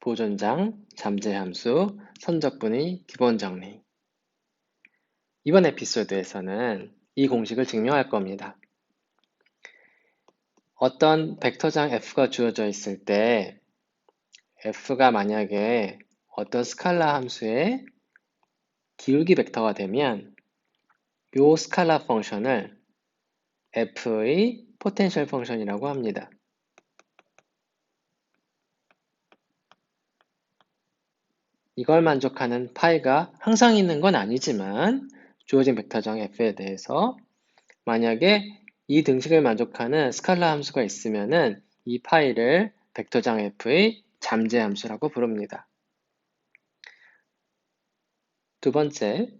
보존장, 잠재함수, 선적분의 기본 정리. 이번 에피소드에서는 이 공식을 증명할 겁니다. 어떤 벡터장 f가 주어져 있을 때 f가 만약에 어떤 스칼라 함수의 기울기 벡터가 되면 이 스칼라 펑션을 f의 포텐셜 펑션이라고 합니다. 이걸 만족하는 파이가 항상 있는 건 아니지만 주어진 벡터장 f에 대해서 만약에 이 등식을 만족하는 스칼라 함수가 있으면은 이 파이를 벡터장 f의 잠재함수라고 부릅니다. 두 번째,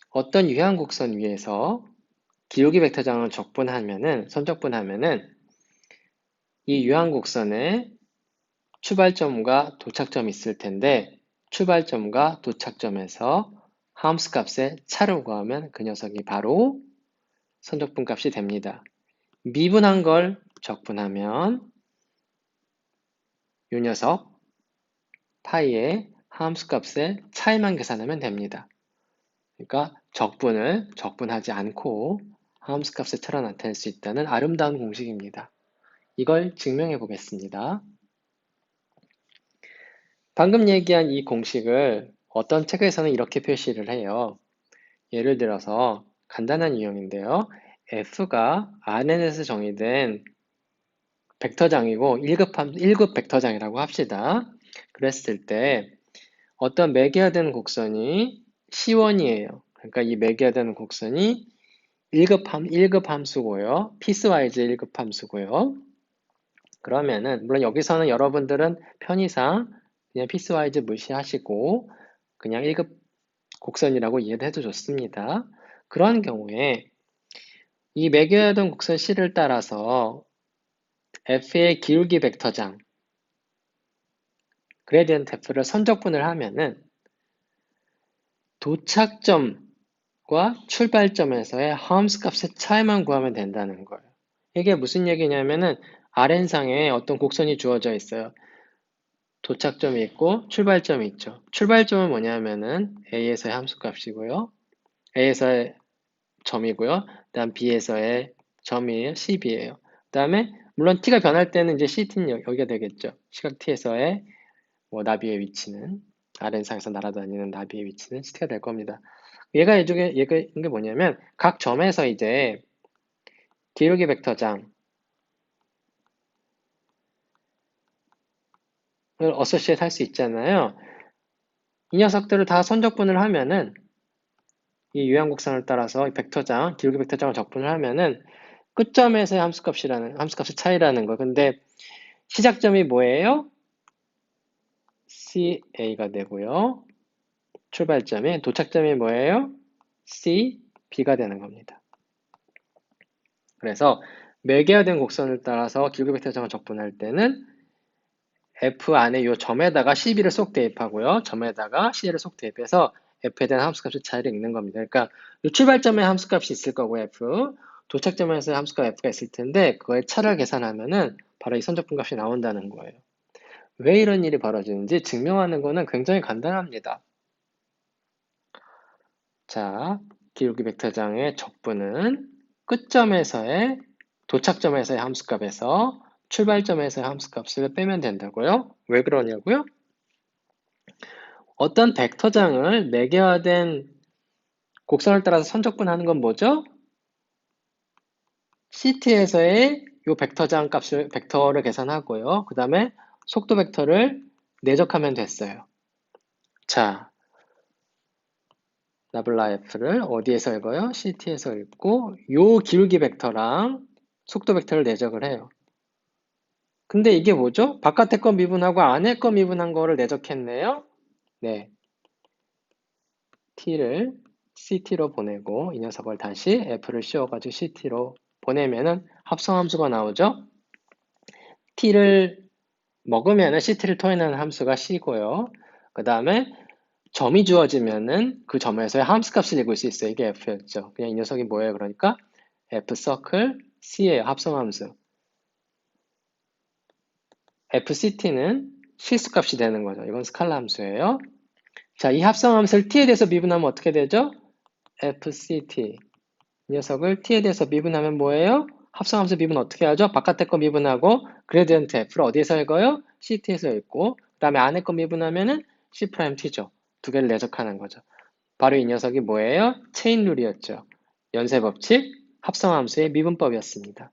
어떤 유한곡선 위에서 기울기 벡터장을 선적분하면은 이 유한곡선에 출발점과 도착점이 있을 텐데 출발점과 도착점에서 함수 값의 차를 구하면 그 녀석이 바로 선적분 값이 됩니다. 미분한 걸 적분하면 이 녀석 파이의 함수 값의 차이만 계산하면 됩니다. 그러니까 적분을 적분하지 않고 함수 값의 차로 나타낼 수 있다는 아름다운 공식입니다. 이걸 증명해 보겠습니다. 방금 얘기한 이 공식을 어떤 책에서는 이렇게 표시를 해요. 예를 들어서 간단한 유형인데요. F가 Rn에서 정의된 벡터장이고 1급 벡터장이라고 합시다. 그랬을 때 어떤 매개화되는 곡선이 C1이에요. 그러니까 이 매개화되는 곡선이 1급 함수고요. 피스와이즈 1급 함수고요. 그러면은 물론 여기서는 여러분들은 편의상 그냥 피스와이즈 무시하시고 그냥 1급 곡선이라고 이해를 해도 좋습니다. 그런 경우에 이 매개화된 곡선 C를 따라서 F의 기울기 벡터장 그레디언트 F를 선적분을 하면은 도착점과 출발점에서의 함수 값의 차이만 구하면 된다는 거예요. 이게 무슨 얘기냐면은 Rn상에 어떤 곡선이 주어져 있어요. 도착점이 있고 출발점이 있죠. 출발점은 뭐냐면은 A에서의 함수 값이고요. A에서의 점이고요. 다음 B에서의 점이에요. CB예요. 그 다음에 물론 T가 변할 때는 이제 CT는 여기가 되겠죠. 시각 T에서의 나비의 위치는 Rn상에서 날아다니는 나비의 위치는 CT가 될 겁니다. 얘가 이게 뭐냐면 각 점에서 이제 기울기 벡터장을 어소시에이트 할 수 있잖아요. 이 녀석들을 다 선적분을 하면은 이 유한곡선을 따라서 기울기 벡터장을 적분을 하면은 끝점에서의 함수값의 차이라는 거. 근데 시작점이 뭐예요? CA가 되고요. 도착점이 뭐예요? CB가 되는 겁니다. 그래서 매개화된 곡선을 따라서 기울기 벡터장을 적분할 때는 F 안에 이 점에다가 CB를 쏙 대입하고요. 점에다가 CA를 쏙 대입해서 F에 대한 함수값의 차이를 읽는 겁니다. 그러니까 이 출발점에 함수값이 있을 거고 F, 도착점에서 함수값 F가 있을 텐데 그거의 차를 계산하면은 바로 이 선적분값이 나온다는 거예요. 왜 이런 일이 벌어지는지 증명하는 거는 굉장히 간단합니다. 자, 기울기 벡터장의 적분은 도착점에서의 함수값에서 출발점에서의 함수값을 빼면 된다고요? 왜 그러냐고요? 어떤 벡터장을 매개화된 곡선을 따라서 선적분하는 건 뭐죠? CT에서의 이 벡터를 계산하고요. 그 다음에 속도 벡터를 내적하면 됐어요. 자, 나블라 F를 어디에서 읽어요? CT에서 읽고 요 기울기 벡터랑 속도 벡터를 내적을 해요. 근데 이게 뭐죠? 바깥에 거 미분하고 안에 거 미분한 거를 내적했네요. 네. T를 CT로 보내고 이 녀석을 다시 F를 씌워가지고 CT로 보내면은 합성함수가 나오죠? T를 먹으면은 CT를 토해내는 함수가 C고요. 그 다음에 점이 주어지면은 그 점에서의 함수값을 읽을 수 있어요. 이게 F였죠. 그냥 이 녀석이 뭐예요? 그러니까 F 서클 C예요. 합성함수. FCT는 실수값이 되는 거죠. 이건 스칼라 함수예요. 자, 이 합성함수를 t에 대해서 미분하면 어떻게 되죠? fct. 이 녀석을 t에 대해서 미분하면 뭐예요? 합성함수 미분 어떻게 하죠? 바깥에 거 미분하고 그레디언트 f를 어디에서 읽어요? ct에서 읽고 그 다음에 안에 거 미분하면은 c't죠. 두 개를 내적하는 거죠. 바로 이 녀석이 뭐예요? 체인룰이었죠. 연쇄법칙 합성함수의 미분법이었습니다.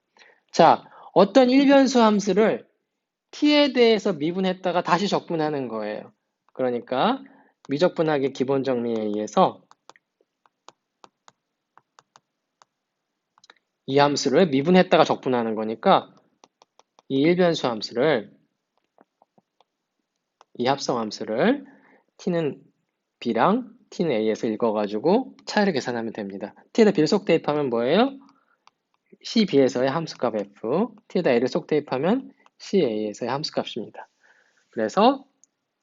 자, 어떤 일변수 함수를 t에 대해서 미분했다가 다시 적분하는 거예요. 그러니까 미적분하기 기본 정리에 의해서 이 함수를 미분했다가 적분하는 거니까 이 일변수 함수를 이 합성 함수를 t는 b랑 t는 a에서 읽어가지고 차이를 계산하면 됩니다. t에다 b를 속 대입하면 뭐예요? cb에서의 함수값 f, t에다 a를 속 대입하면 ca에서의 함수값입니다. 그래서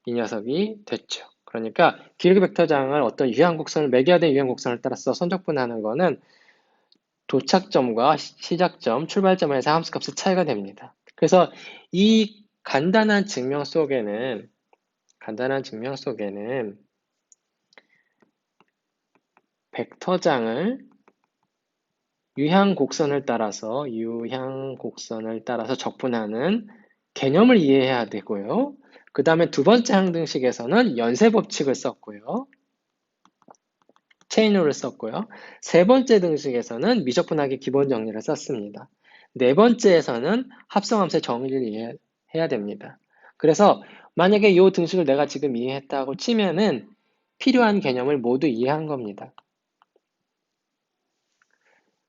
이 녀석이 됐죠. 그러니까 기울기 벡터장을 어떤 유형곡선을 매겨야 될 유형곡선을 따라서 선적분하는 거는 도착점과 시작점, 출발점에서 함수값의 차이가 됩니다. 그래서 이 간단한 증명 속에는 벡터장을 유향곡선을 따라서 적분하는 개념을 이해해야 되고요. 그 다음에 두 번째 항등식에서는 연쇄법칙을 썼고요. 체인룰을 썼고요. 세 번째 등식에서는 미적분하기 기본 정리를 썼습니다. 네 번째에서는 합성함수의 정의를 이해해야 됩니다. 그래서 만약에 이 등식을 내가 지금 이해했다고 치면은 필요한 개념을 모두 이해한 겁니다.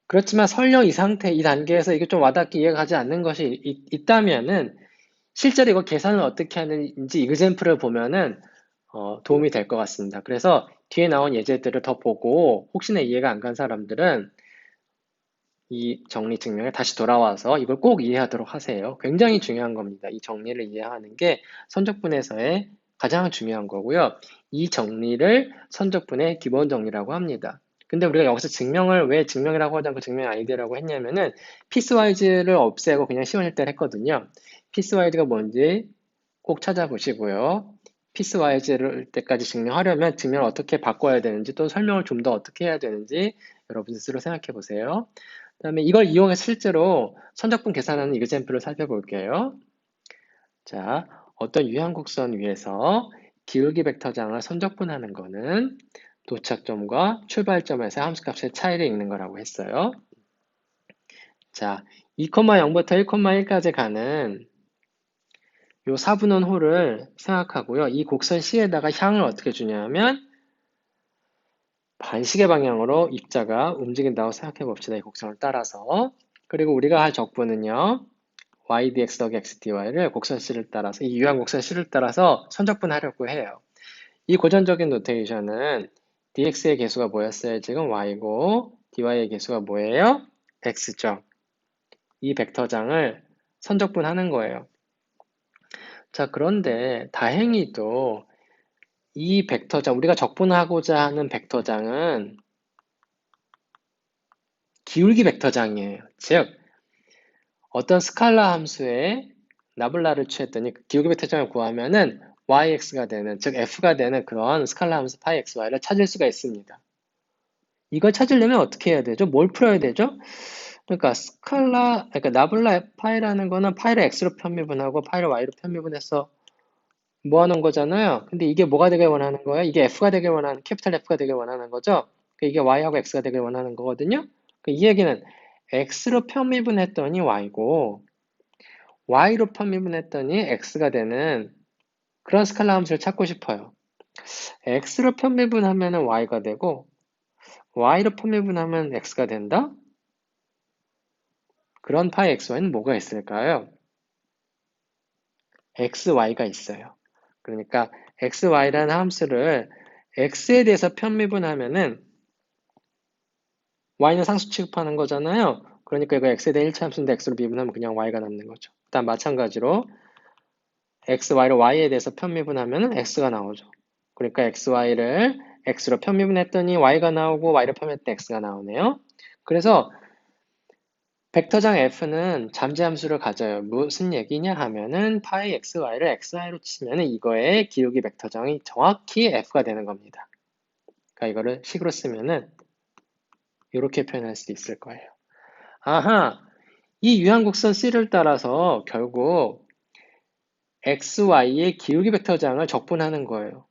그렇지만 설령 이 단계에서 이게 좀 와닿게 이해가 가지 않는 것이 있다면은 실제로 이거 계산을 어떻게 하는지 이그젬플을 보면은 도움이 될 것 같습니다. 그래서 뒤에 나온 예제들을 더 보고 혹시나 이해가 안 간 사람들은 이 정리 증명에 다시 돌아와서 이걸 꼭 이해하도록 하세요. 굉장히 중요한 겁니다. 이 정리를 이해하는 게 선적분에서의 가장 중요한 거고요. 이 정리를 선적분의 기본 정리라고 합니다. 근데 우리가 여기서 증명을 왜 증명이라고 하지 않고 증명 아이디어라고 했냐면은 피스와이즈를 없애고 그냥 시원일대를 했거든요. 피스와이즈가 뭔지 꼭 찾아보시고요. 피스와이즈를 때까지 증명하려면 증명을 어떻게 바꿔야 되는지 또 설명을 좀 더 어떻게 해야 되는지 여러분 스스로 생각해 보세요. 그 다음에 이걸 이용해서 실제로 선적분 계산하는 이그젬플을 살펴볼게요. 자, 어떤 유형곡선 위에서 기울기 벡터장을 선적분하는 거는 도착점과 출발점에서 함수값의 차이를 읽는 거라고 했어요. 자, 2,0부터 1,1까지 가는 요 4분원 홀을 생각하고요. 이 곡선 C에다가 향을 어떻게 주냐면 반시계 방향으로 입자가 움직인다고 생각해 봅시다. 이 곡선을 따라서. 그리고 우리가 할 적분은요. y dx 더하기 x dy를 곡선 C를 따라서 이 유한 곡선 C를 따라서 선적분하려고 해요. 이 고전적인 노테이션은 dx의 개수가 뭐였어요? 지금 y고 dy의 개수가 뭐예요? x죠. 이 벡터장을 선적분하는 거예요. 자, 그런데 다행히도 이 벡터장, 우리가 적분하고자 하는 벡터장은 기울기 벡터장이에요. 즉, 어떤 스칼라 함수에 나블라를 취했더니 그 기울기 벡터장을 구하면은 yx가 되는, 즉 f가 되는 그런 스칼라 함수 파이 xy를 찾을 수가 있습니다. 이걸 찾으려면 어떻게 해야 되죠? 뭘 풀어야 되죠? 그러니까 나블라 파이라는 거는 파이를 x로 편미분하고 파이를 y로 편미분해서 모아놓은 거잖아요. 근데 이게 뭐가 되길 원하는 거예요? 이게 F가 되길 원하는, 캐피탈 F가 되길 원하는 거죠? 이게 Y하고 X가 되길 원하는 거거든요? 이 얘기는 X로 편미분했더니 Y고, Y로 편미분했더니 X가 되는 그런 스칼라 함수를 찾고 싶어요. X로 편미분하면 Y가 되고, Y로 편미분하면 X가 된다? 그런 파이 XY는 뭐가 있을까요? XY가 있어요. 그러니까 XY라는 함수를 X에 대해서 편미분하면은 y는 상수 취급하는 거잖아요. 그러니까 이거 x에 대한 1차 함수인데 x로 미분하면 그냥 y가 남는 거죠. 일단 마찬가지로 x, y를 y에 대해서 편미분하면 x가 나오죠. 그러니까 xy를 x로 편미분했더니 y가 나오고 y를 편미분했더니 x가 나오네요. 그래서 벡터장 F는 잠재함수를 가져요. 무슨 얘기냐 하면은 파이 xy를 xi로 치면은 이거의 기울기 벡터장이 정확히 F가 되는 겁니다. 그러니까 이거를 식으로 쓰면은 이렇게 표현할 수 있을 거예요. 아하, 이 유한곡선 C를 따라서 결국 xy의 기울기 벡터장을 적분하는 거예요.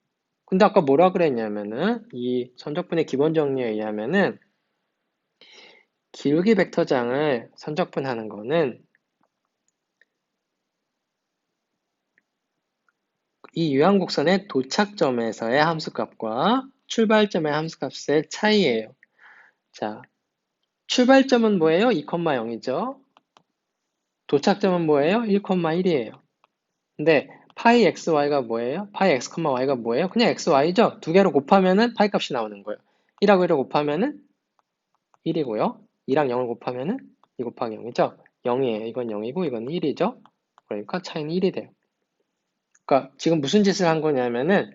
근데 아까 뭐라 그랬냐면은 이 선적분의 기본 정리에 의하면은 기울기 벡터장을 선적분하는 거는 이 유한곡선의 도착점에서의 함수값과 출발점의 함수값의 차이예요. 자, 출발점은 뭐예요? 2,0이죠. 도착점은 뭐예요? 1,1이에요. 근데 파이 xy가 뭐예요? 파이 x, y가 뭐예요? 그냥 xy죠? 두 개로 곱하면은 파이 값이 나오는 거예요. 1하고 1을 곱하면은 1이고요. 2랑 0을 곱하면은 2 곱하기 0이죠? 0이에요. 이건 0이고 이건 1이죠? 그러니까 차이는 1이 돼요. 그러니까 지금 무슨 짓을 한 거냐면은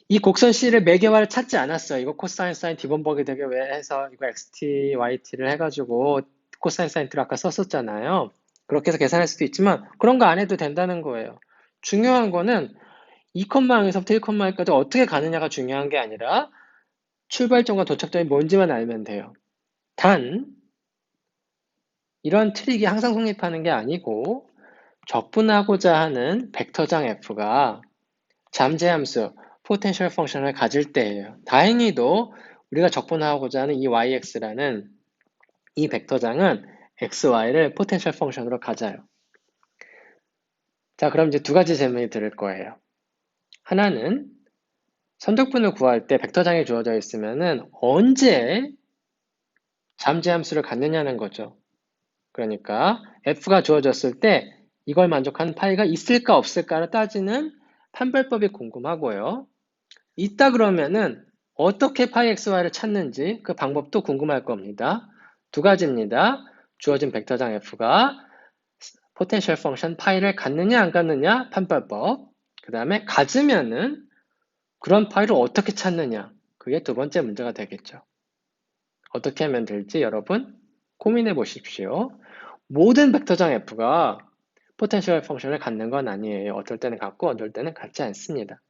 이 곡선 C를 매개화를 찾지 않았어요. 이거 코사인 사인 디번버기 되게 왜 해서 이거 xt, yt를 해가지고 코사인 사인 t를 아까 썼었잖아요. 그렇게 해서 계산할 수도 있지만 그런 거 안 해도 된다는 거예요. 중요한 거는 2,0에서부터 1,1까지 어떻게 가느냐가 중요한 게 아니라 출발점과 도착점이 뭔지만 알면 돼요. 단 이런 트릭이 항상 성립하는 게 아니고 적분하고자 하는 벡터장 f가 잠재함수 포텐셜 펑션을 가질 때예요. 다행히도 우리가 적분하고자 하는 이 yx라는 이 벡터장은 xy를 포텐셜 펑션으로 가져요. 자, 그럼 이제 두 가지 질문이 들을 거예요. 하나는 선적분을 구할 때 벡터장이 주어져 있으면은 언제 잠재함수를 갖느냐는 거죠. 그러니까 f가 주어졌을 때 이걸 만족하는 파이가 있을까 없을까를 따지는 판별법이 궁금하고요. 있다 그러면은 어떻게 파이 xy를 찾는지 그 방법도 궁금할 겁니다. 두 가지입니다. 주어진 벡터장 f가 포텐셜 펑션 파이를 갖느냐 안 갖느냐 판별법. 그 다음에 가지면은 그런 파이를 어떻게 찾느냐. 그게 두 번째 문제가 되겠죠. 어떻게 하면 될지 여러분 고민해 보십시오. 모든 벡터장 f가 포텐셜 펑션을 갖는 건 아니에요. 어떨 때는 갖고 어떨 때는 갖지 않습니다.